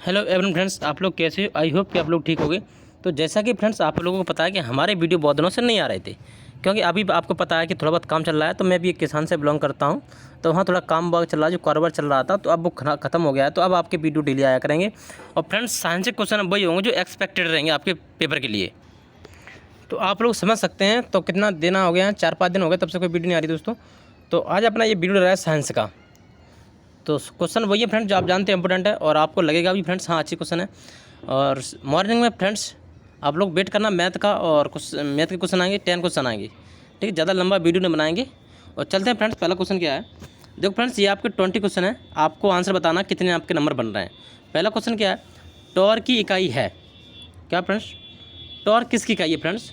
Hello everyone friends, आप लोग कैसे हो? आई होप कि आप लोग ठीक होंगे। तो जैसा कि फ्रेंड्स आप लोगों को पता है कि हमारे वीडियो बहुत दिनों से नहीं आ रहे थे, क्योंकि अभी आपको पता है कि थोड़ा बहुत काम चल रहा है। तो मैं भी एक किसान से बिलोंग करता हूं, तो वहाँ थोड़ा काम वाग चल रहा है, जो कारोबार चल रहा था, तो अब वो खत्म हो गया है। तो अब आपके वीडियो डेली आया करेंगे। और फ्रेंड्स साइंस के क्वेश्चन वही होंगे जो एक्सपेक्टेड रहेंगे आपके पेपर के लिए। तो आप लोग समझ सकते हैं। तो कितना देना हो गया है, 4-5 दिन हो गए तब से कोई वीडियो नहीं आ रही दोस्तों। तो आज अपना ये वीडियो रहा है साइंस का। तो क्वेश्चन वही है फ्रेंड्स जो आप जानते हैं इंपॉर्टेंट है, और आपको लगेगा भी फ्रेंड्स हाँ अच्छी क्वेश्चन है। और मॉर्निंग में फ्रेंड्स आप लोग वेट करना मैथ का, और मैथ के क्वेश्चन आएंगे, 10 क्वेश्चन आएंगे। ठीक है, ज़्यादा लंबा वीडियो नहीं बनाएंगे। और चलते हैं फ्रेंड्स। पहला क्वेश्चन क्या है, देखो फ्रेंड्स ये आपके 20 क्वेश्चन है, आपको आंसर बताना कितने आपके नंबर बन रहे हैं। पहला क्वेश्चन क्या है, टॉर की इकाई है क्या फ्रेंड्स? टॉर किसकी इकाई है फ्रेंड्स?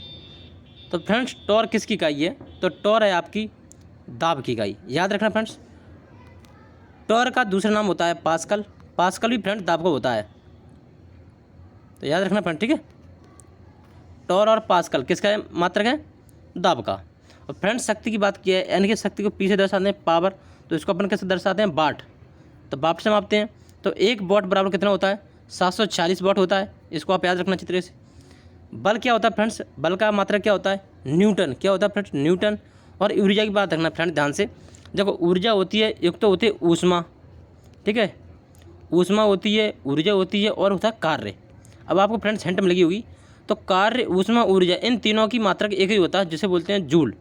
तो फ्रेंड्स टॉर किसकी इकाई है? तो टॉर है आपकी दाब की इकाई, याद रखना फ्रेंड्स। टॉर का दूसरा नाम होता है पास्कल। पास्कल भी फ्रेंड दाब का होता है, तो याद रखना फ्रेंड। ठीक है, टॉर और पास्कल किसका है? मात्रक है दाब का। और फ्रेंड शक्ति की बात की है, यानी कि शक्ति को पी से दर्शाते हैं पावर, तो इसको अपन कैसे दर्शाते हैं? वाट। तो वाट से मापते हैं। तो 1 वाट बराबर कितना होता है? 740 वाट होता है। इसको आप याद रखना अच्छी तरह से। बल क्या होता है फ्रेंड्स? बल का मात्रक क्या होता है? न्यूटन। क्या होता है फ्रेंड्स? न्यूटन। और ऊर्जा की बात रखना फ्रेंड ध्यान से। देखो ऊर्जा होती है, एक तो होती है ऊष्मा, ठीक है, ऊष्मा होती है, ऊर्जा होती है, और होता है कार्य। अब आपको फ्रेंड्स हिंट में लगी होगी। तो कार्य, ऊष्मा, ऊर्जा, इन तीनों की मात्रक एक ही होता है, जिसे बोलते हैं जूल।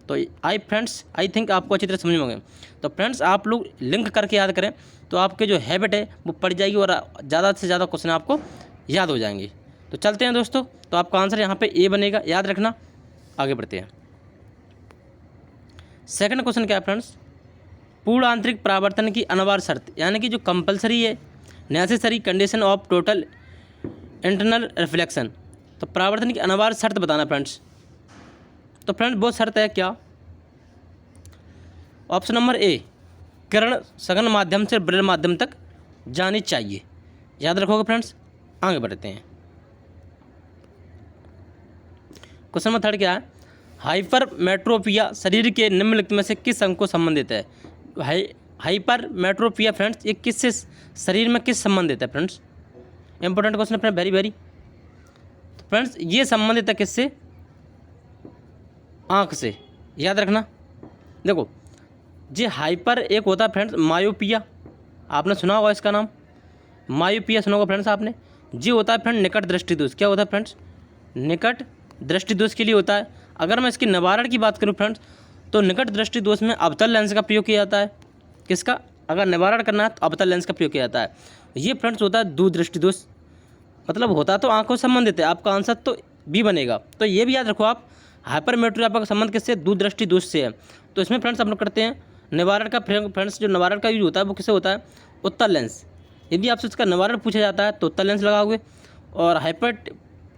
तो आई थिंक आपको अच्छी तरह समझ में होंगे। तो फ्रेंड्स आप लोग लिंक करके याद करें, तो आपके जो हैबिट है वो पड़ जाएगी, और ज़्यादा से ज़्यादा क्वेश्चन आपको याद हो जाएंगे। तो चलते हैं दोस्तों। तो आपका आंसर यहाँ पे ए बनेगा, याद रखना। आगे बढ़ते हैं। सेकंड क्वेश्चन क्या है फ्रेंड्स, पूर्ण आंतरिक परावर्तन की अनिवार्य शर्त, यानी कि जो कंपलसरी है, necessary condition of total internal reflection. तो परावर्तन की अनिवार्य शर्त बताना फ्रेंड्स। तो फ्रेंड्स वो शर्त है क्या? ऑप्शन नंबर ए, किरण सघन माध्यम से ब्रेल माध्यम तक जानी चाहिए। याद रखोगे फ्रेंड्स। आगे बढ़ते हैं। क्वेश्चन नंबर 3 क्या है, हाइपरमेट्रोपिया शरीर के निम्नलिखित में से किस अंग को संबंधित है? हाइपरमेट्रोपिया फ्रेंड्स ये किससे, शरीर में किस संबंधित है फ्रेंड्स? इंपॉर्टेंट क्वेश्चन है फ्रेंड, वेरी वेरी। तो फ्रेंड्स ये संबंधित है किससे? आँख से, याद रखना। देखो ये हाइपर एक होता है फ्रेंड्स मायोपिया, आपने सुना होगा इसका नाम, मायोपिया सुना होगा फ्रेंड्स आपने। जी होता है फ्रेंड निकट दृष्टि दोष। क्या होता है फ्रेंड्स? निकट दृष्टि दोष के लिए होता है। अगर मैं इसके निवारण की बात करूं फ्रेंड्स, तो निकट दृष्टि दोष में अवतल लेंस का प्रयोग किया जाता है। किसका? अगर निवारण करना है तो अवतल लेंस का प्रयोग किया जाता है। ये फ्रेंड्स होता है दूरदृष्टि दोष, मतलब होता तो आंखों से संबंधित है। आपका आंसर तो बी बनेगा। तो ये भी याद रखो आप, हाइपरमेट्रोपिया का संबंध किससे? दूरदृष्टि दोष से है। तो इसमें फ्रेंड्स हम लोग करते हैं निवारण का प्रयोग। फ्रेंड्स जो निवारण का यूज होता है वो किससे होता है? उत्तल लेंस। यदि आपसे इसका निवारण पूछा जाता है तो उत्तल लेंस लगाओगे। और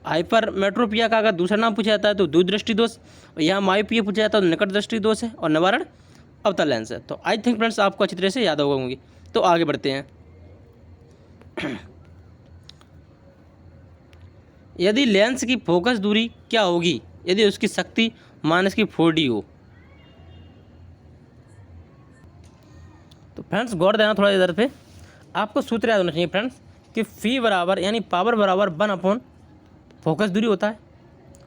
हाइपरमेट्रोपिया का अगर दूसरा नाम पूछा जाता है तो दूरदृष्टि दोष, और यहाँ मायोपिया पूछा जाता है तो निकट दृष्टि दोष है, और निवारण अवतल लेंस है। तो आई थिंक फ्रेंड्स आपको अच्छी तरह से याद होंगे। तो आगे बढ़ते हैं। यदि लेंस की फोकस दूरी क्या होगी यदि उसकी शक्ति -4D हो? तो फ्रेंड्स गौर देना थोड़ा इधर पे, आपको सूत्र याद होना चाहिए फ्रेंड्स कि फी बराबर यानी पावर बराबर 1/, फोकस दूरी होता है।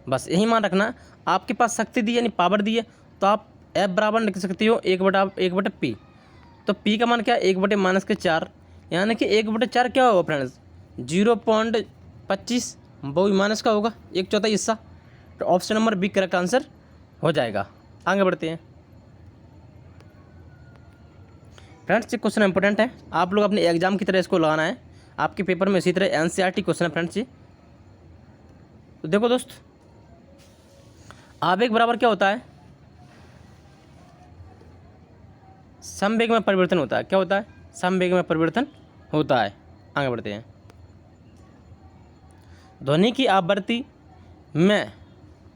बस यही मान रखना। आपके पास शक्ति दी यानी पावर दी है, तो आप एफ बराबर लिख सकते हो 1/P। तो पी का मान क्या है? 1/-4, यानी कि 1/4 क्या होगा फ्रेंड्स? 0.25, वो भी माइनस का होगा, 1/4 हिस्सा। तो option number B correct answer हो जाएगा। आगे बढ़ते हैं फ्रेंड्स। ये क्वेश्चन इंपॉर्टेंट है, आप लोग अपने एग्जाम की तरह इसको लगाना है। आपके पेपर में इसी तरह एनसीईआरटी क्वेश्चन है फ्रेंड्स ये। तो देखो दोस्त, आवेग बराबर क्या होता है? समवेग में परिवर्तन होता है। क्या होता है? समवेग में परिवर्तन होता है। आगे बढ़ते हैं। ध्वनि की आवृत्ति में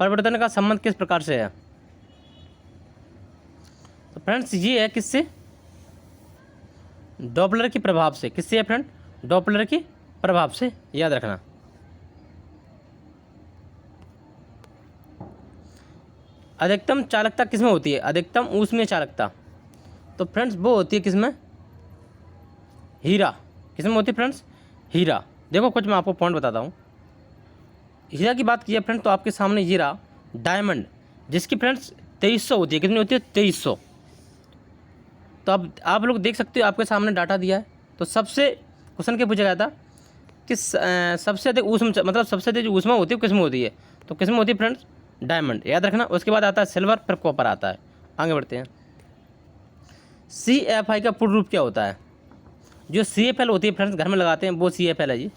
परिवर्तन का संबंध किस प्रकार से है? तो फ्रेंड्स ये है किससे? डॉपलर के प्रभाव से। किससे है फ्रेंड? डॉपलर के प्रभाव से, याद रखना। अधिकतम चालकता किसमें होती है? अधिकतम ऊष्मीय चालकता। तो फ्रेंड्स वो होती है किसमें? हीरा। किसमें होती है फ्रेंड्स? हीरा, देखो कुछ मैं आपको पॉइंट बताता हूँ। हीरा की बात की है फ्रेंड्स तो आपके सामने ये रहा डायमंड, जिसकी फ्रेंड्स 2300 होती है। कितनी होती है? 2300। तो अब आप लोग देख सकते हो, आपके सामने डाटा दिया है। तो सबसे क्वेश्चन क्या पूछा गया था कि सबसे अधिक ऊष्मा, मतलब सबसे अधिक जो ऊष्मा होती है किस में होती है? तो किस में होती है फ्रेंड्स? डायमंड, याद रखना। उसके बाद आता है सिल्वर, फिर कॉपर आता है। आगे बढ़ते हैं। CFI का पूर्ण रूप क्या होता है? जो CFL होती है फ्रेंड्स, घर में लगाते हैं, वो CFL है जी।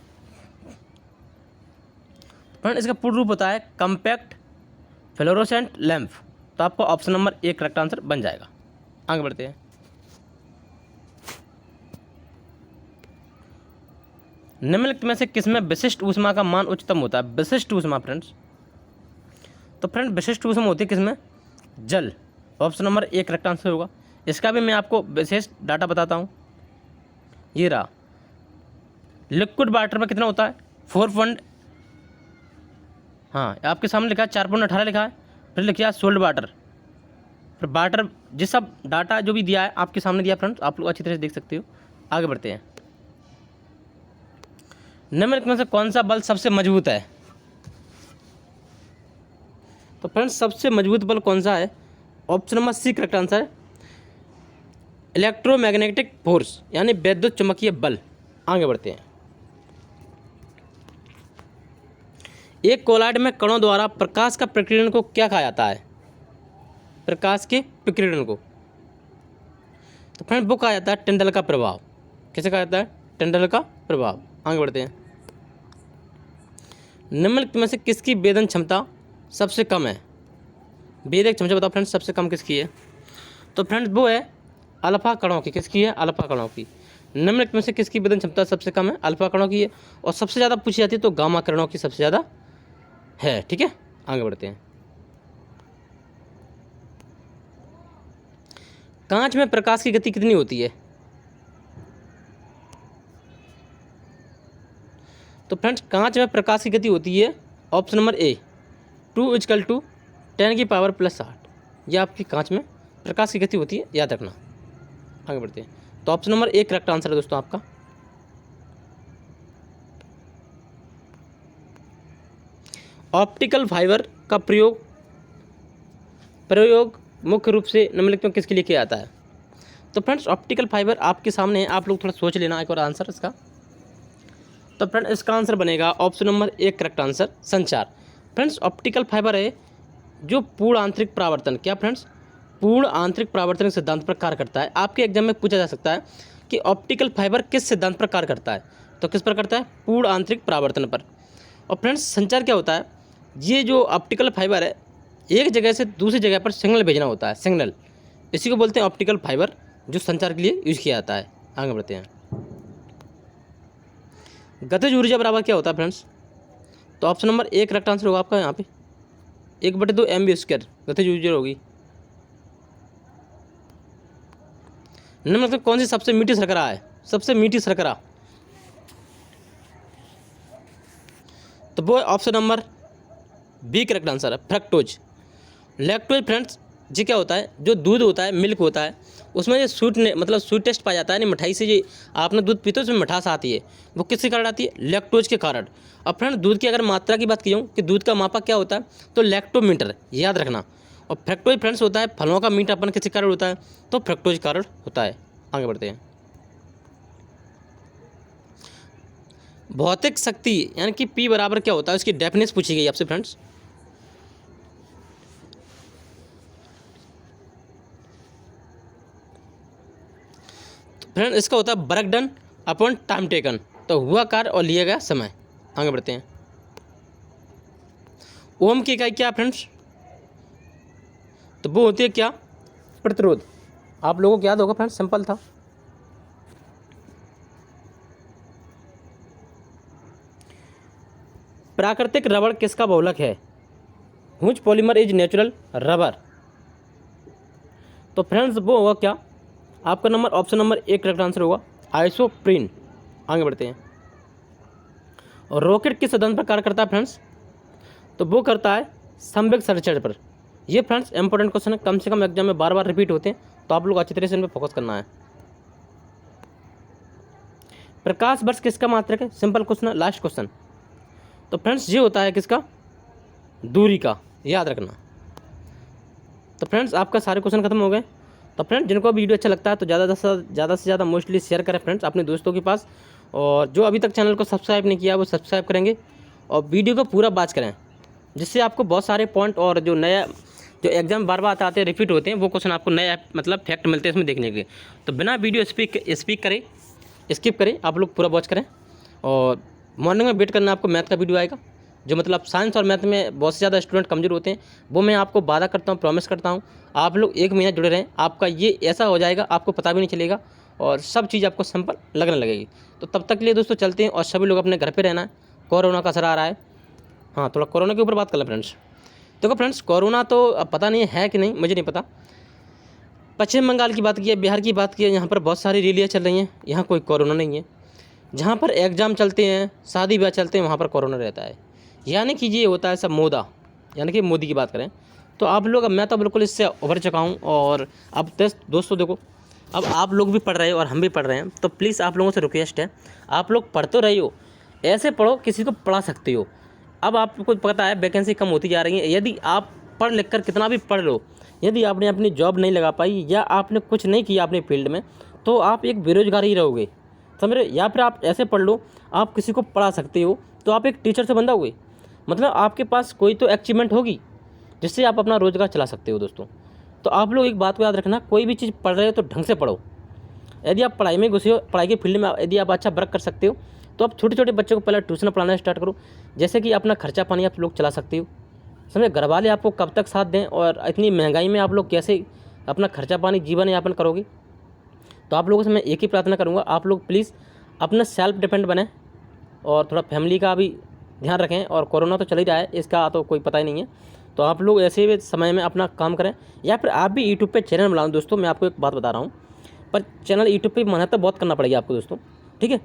फ्रेंड इसका पूर्ण रूप होता है कम्पैक्ट फ्लोरोसेंट लैंप। तो आपको ऑप्शन नंबर 1 करेक्ट आंसर बन जाएगा। आगे बढ़ते हैं। निम्नलिखित में से किसमें विशिष्ट ऊष्मा का मान उच्चतम होता है? विशिष्ट ऊष्मा फ्रेंड्स, तो फ्रेंड विशिष्ट ऊष्मा होती है किसमें? जल। ऑप्शन नंबर 1 करेक्ट आंसर होगा। इसका भी मैं आपको विशेष डाटा बताता हूँ। ये रहा, लिक्विड वाटर में कितना होता है? 4 हाँ आपके सामने लिखा है 4.18 लिखा है। फिर लिखा है सोल्ड वाटर, फिर वाटर, जिस सब डाटा जो भी दिया है आपके सामने दिया फ्रेंड्स, आप लोग अच्छी तरह से देख सकते हो। आगे बढ़ते हैं। निम्नलिखित में से कौन सा बल सबसे मजबूत है? तो फ्रेंड्स सबसे मजबूत बल कौन सा है? Option number C correct answer, electromagnetic force, यानी विद्युत चुंबकीय बल। आगे बढ़ते हैं। एक कोलाइड में कणों द्वारा प्रकाश का प्रकीर्णन को क्या कहा जाता है? प्रकाश के प्रकीर्णन को, तो फ्रेंड वो कहा जाता है टिंडल का प्रभाव। कैसे कहा जाता है? टिंडल का प्रभाव। आगे बढ़ते हैं। निम्नलिखित में से किसकी वेदन क्षमता सबसे कम है? वेदक क्षमता बताओ फ्रेंड्स, सबसे कम किसकी है? तो फ्रेंड्स वो है अल्फा कणों की। किसकी है? अल्फा कणों की। निम्नलिखित में से किसकी वेदन क्षमता सबसे कम है? अल्फा कणों की है। और सबसे ज़्यादा पूछी जाती है तो गामा किरणों की सबसे ज़्यादा है। ठीक है, आगे बढ़ते हैं। कांच में प्रकाश की गति कितनी होती है? तो फ्रेंड्स कांच में प्रकाश की गति होती है ऑप्शन नंबर A 2 = 10⁻⁸। ये आपकी कांच में प्रकाश की गति होती है, याद रखना। आगे बढ़ते हैं। तो ऑप्शन नंबर 1 करेक्ट आंसर है दोस्तों आपका। ऑप्टिकल फाइबर का प्रयोग मुख्य रूप से निम्नलिखित में किसके लिए किया जाता है? तो फ्रेंड्स ऑप्टिकल फाइबर आपके सामने है, आप लोग थोड़ा सोच लेना एक और आंसर इसका। तो फ्रेंड इसका आंसर बनेगा ऑप्शन नंबर 1 करेक्ट आंसर, संचार। फ्रेंड्स ऑप्टिकल फाइबर है जो पूर्ण आंतरिक परावर्तन, क्या फ्रेंड्स? पूर्ण आंतरिक परावर्तन के सिद्धांत पर कार्य करता है। आपके एग्जाम में पूछा जा सकता है कि ऑप्टिकल फाइबर किस सिद्धांत पर कार्य करता है? तो किस पर करता है? पूर्ण आंतरिक परावर्तन पर। और फ्रेंड्स संचार क्या होता है? ये जो ऑप्टिकल फाइबर है, एक जगह से दूसरी जगह पर सिग्नल भेजना होता है, सिग्नल, इसी को बोलते हैं ऑप्टिकल फाइबर, जो संचार के लिए यूज किया जाता है। आगे बढ़ते हैं। गतिज ऊर्जा बराबर क्या होता है फ्रेंड्स? तो ऑप्शन नंबर 1 करेक्ट आंसर होगा आपका यहाँ पे 1/2 mv² गतिज ऊर्जा होगी। मतलब कौन सी सबसे मीठी शर्करा है? सबसे मीठी शर्करा, तो वो option number B correct answer है, फ्रक्टोज। लैक्टोज फ्रेंड्स जी क्या होता है? जो दूध होता है, मिल्क होता है, उसमें जो स्वीट टेस्ट पाया जाता है, यानी मिठाई से जो आपने दूध पीते हो उसमें मिठास आती है, वो किसके कारण आती है? लैक्टोज के कारण। अब फ्रेंड दूध की अगर मात्रा की बात की जाऊँ कि दूध का मापक क्या होता है, तो लैक्टोमीटर, याद रखना। और फ्रक्टोज फ्रेंड्स होता है फलों का मीठापन, किसके कारण होता है? तो फ्रक्टोज के कारण होता है। आगे बढ़ते हैं। भौतिक शक्ति यानी कि P बराबर क्या होता है, उसकी डेफिनेशन पूछी गई आपसे फ्रेंड्स। फ्रेंड इसका होता है work done upon time taken, तो हुआ कार्य और लिया गया समय। आगे बढ़ते हैं। ओम की इकाई क्या है फ्रेंड्स? तो वो होती है क्या? प्रतिरोध। आप लोगों को याद होगा फ्रेंड्स, सिंपल था। प्राकृतिक रबड़ किसका बहुलक है? Which polymer is natural rubber? तो फ्रेंड्स वो होगा क्या? आपका number option number 1 correct answer होगा, आइसोप्रीन। आगे बढ़ते हैं। और रॉकेट किस सिद्धांत पर कार्य करता है फ्रेंड्स? तो वो करता है संवेग संरक्षण पर। ये फ्रेंड्स इंपॉर्टेंट क्वेश्चन है, कम से कम एग्जाम में बार बार रिपीट होते हैं, तो आप लोग अच्छी तरह से इन पर फोकस करना है। प्रकाश वर्ष किसका मात्रक है? सिंपल क्वेश्चन है, लास्ट क्वेश्चन। तो फ्रेंड्स ये होता है किसका? दूरी का, याद रखना। तो फ्रेंड्स आपका सारे क्वेश्चन खत्म हो गए। तो फ्रेंड्स जिनको वीडियो अच्छा लगता है तो ज़्यादा से ज़्यादा मोस्टली शेयर करें फ्रेंड्स अपने दोस्तों के पास, और जो अभी तक चैनल को सब्सक्राइब नहीं किया वो सब्सक्राइब करेंगे, और वीडियो को पूरा वॉच करें, जिससे आपको बहुत सारे पॉइंट और जो नया जो एग्जाम बार बार आते हैं रिपीट होते हैं वो क्वेश्चन आपको नए मतलब फैक्ट मिलते हैं इसमें देखने के लिए। तो बिना वीडियो स्किप करें आप लोग पूरा वॉच करें। और मॉर्निंग में वेट करना, आपको मैथ का वीडियो आएगा, जो मतलब साइंस और मैथ में बहुत से ज़्यादा स्टूडेंट कमज़ोर होते हैं, वो मैं आपको वादा करता हूँ, प्रॉमिस करता हूँ। आप लोग 1 महीना जुड़े रहें, आपका ये ऐसा हो जाएगा आपको पता भी नहीं चलेगा, और सब चीज़ आपको सिंपल लगने लगेगी। तो तब तक के लिए दोस्तों चलते हैं, और सभी लोग अपने घर पे रहना है, कोरोना का असर आ रहा है। हाँ, थोड़ा कोरोना के ऊपर बात कर लें फ्रेंड्स। देखो फ्रेंड्स, कोरोना तो अब पता नहीं है कि नहीं, मुझे नहीं पता। पश्चिम बंगाल की बात की है, बिहार की बात की है, यहाँ पर बहुत सारी रैलियाँ चल रही हैं, यहाँ कोई कोरोना नहीं है। जहाँ पर एग्ज़ाम चलते हैं, शादी ब्याह चलते हैं, वहाँ पर कोरोना रहता है। यानी कि ये होता है सब मोदा, यानी कि मोदी की बात करें तो आप लोग, अब मैं तो बिल्कुल इससे उभर चुका हूँ। और अब दोस्तों देखो, अब आप लोग भी पढ़ रहे हो और हम भी पढ़ रहे हैं, तो प्लीज़ आप लोगों से रिक्वेस्ट है, आप लोग पढ़ तो रहे हो, ऐसे पढ़ो किसी को पढ़ा सकते हो। अब आपको पता है वैकेंसी कम होती जा रही है, यदि आप पढ़ लिख कर कितना भी पढ़ लो, यदि आपने अपनी जॉब नहीं लगा पाई या आपने कुछ नहीं किया अपने फील्ड में, तो आप एक बेरोजगार ही रहोगे, समझ रहे। या फिर आप ऐसे पढ़ लो, आप किसी को पढ़ा सकते हो, तो आप एक टीचर से बंधा हुए, मतलब आपके पास कोई तो अचीवमेंट होगी जिससे आप अपना रोज़गार चला सकते हो दोस्तों। तो आप लोग एक बात को याद रखना, कोई भी चीज़ पढ़ रहे हो तो ढंग से पढ़ो। यदि आप पढ़ाई में घुसे हो, पढ़ाई के फील्ड में यदि आप अच्छा वर्क कर सकते हो, तो आप छोटे छोटे बच्चों को पहले ट्यूशन पढ़ाना स्टार्ट करो, जैसे कि अपना खर्चा पानी आप लोग चला सकते हो। समझे, घर वाले आपको कब तक साथ दें, और इतनी महंगाई में आप लोग कैसे अपना खर्चा पानी जीवन यापन करोगे। तो आप लोगों से मैं एक ही प्रार्थना करूँगा, आप लोग प्लीज़ अपना सेल्फ डिपेंड बने, और थोड़ा फैमिली का भी ध्यान रखें। और कोरोना तो चल ही रहा है, इसका तो कोई पता ही नहीं है, तो आप लोग ऐसे भी समय में अपना काम करें, या फिर आप भी यूट्यूब पे चैनल बनाओ। दोस्तों मैं आपको एक बात बता रहा हूँ, पर चैनल यूट्यूब पे मेहनत तो बहुत करना पड़ेगी आपको दोस्तों, ठीक है।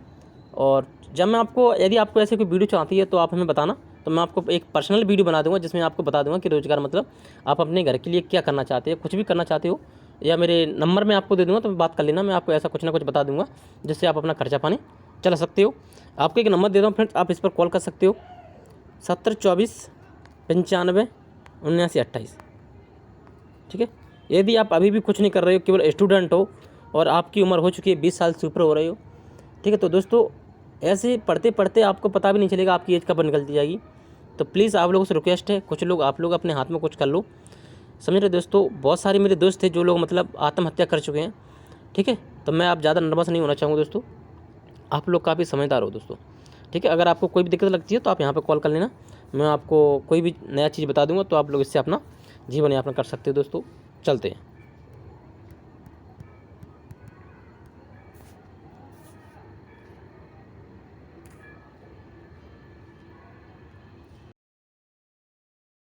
और जब मैं आपको, यदि आपको ऐसे कोई वीडियो चाहती है तो आप हमें बताना, तो मैं आपको एक पर्सनल वीडियो बना दूंगा, जिसमें आपको बता दूंगा कि रोज़गार मतलब आप अपने घर के लिए क्या करना चाहते हो, कुछ भी करना चाहते हो, या मेरे नंबर में आपको दे दूँगा, तो बात कर लेना, मैं आपको ऐसा कुछ ना कुछ बता दूँगा जिससे आप अपना खर्चा पानी चला सकते हो। आपको एक नंबर दे रहा हूँ फ्रेंड्स, आप इस पर कॉल कर सकते हो, 7024 95 79 28, ठीक है। यदि आप अभी भी कुछ नहीं कर रहे हो, केवल स्टूडेंट हो और आपकी उम्र हो चुकी है 20 साल से ऊपर हो रही हो, ठीक है, तो दोस्तों ऐसे पढ़ते पढ़ते आपको पता भी नहीं चलेगा आपकी एज कब निकलती जाएगी। तो प्लीज़ आप लोगों से रिक्वेस्ट है, कुछ लोग आप लोग अपने हाथ में कुछ कर लो, समझ रहे दोस्तों। बहुत सारे मेरे दोस्त थे जो लोग मतलब आत्महत्या कर चुके हैं, ठीक है। तो मैं आप ज़्यादा नर्वस नहीं होना चाहूँगा दोस्तों, आप लोग काफ़ी समझदार हो दोस्तों, ठीक है। अगर आपको कोई भी दिक्कत लगती है तो आप यहाँ पर कॉल कर लेना, मैं आपको कोई भी नया चीज़ बता दूँगा, तो आप लोग इससे अपना जीवन यापन कर सकते हो दोस्तों। चलते हैं।